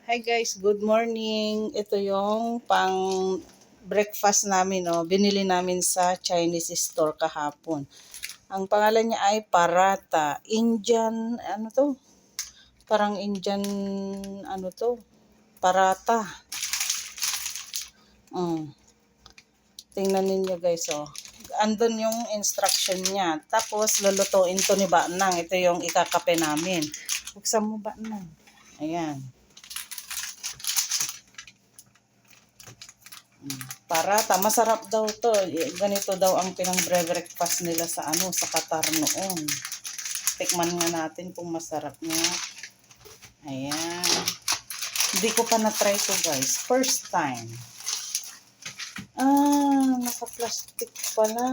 Hi guys, good morning. Ito yung pang breakfast namin, no. Binili namin sa Chinese store kahapon. Ang pangalan niya ay Paratha. Indian, ano to? Parang Indian, ano to? Paratha. Tingnan ninyo guys, oh. Andun yung instruction niya. Tapos, lulutuin to ni Banang. Ito yung ikakape namin. Buksan mo, Banang. Ayan. Paratha, masarap daw to. Ganito daw ang pinang-breakfast nila sa sa Qatar noon. Tikman nga natin kung masarap nga. Ayan. Hindi ko pa na-try to guys. First time. Naka-plastic pala.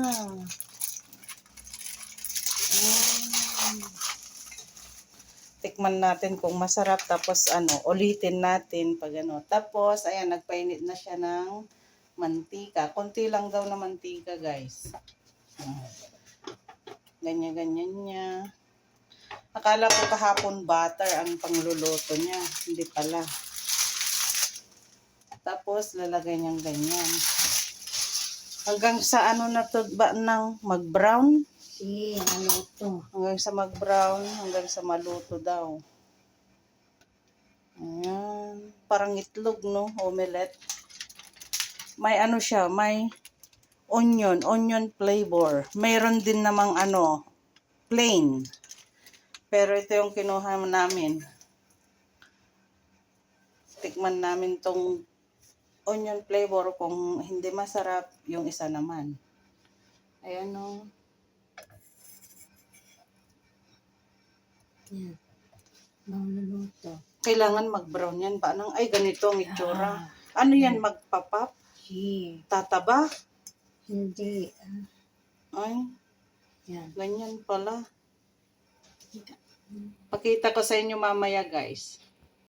Tikman natin kung masarap. Tapos ulitin natin pag Tapos, ayan, nagpainit na siya ng mantika. Konti lang daw na mantika, guys. Ganyan-ganyan niya. Akala ko kahapon butter ang pangluluto niya. Hindi pala. Tapos, lalagay niyang ganyan. Hanggang sa na to ba nang mag-brown? Maluto. Hanggang sa mag-brown, hanggang sa maluto daw. Ayan. Parang itlog, no? Omelette. May siya, may onion flavor. Mayroon din namang plain. Pero ito yung kinuha namin. Tikman namin tong onion flavor. Kung hindi masarap, yung isa naman. Ayan o. Yan. Maluto. Kailangan mag-brown yan. Paano? Ay, ganito ang itsura. Ano yan? Magpapap? Tataba? Hindi. Ay, Yan. ganyan pala. Pakita ko sa inyo mamaya guys.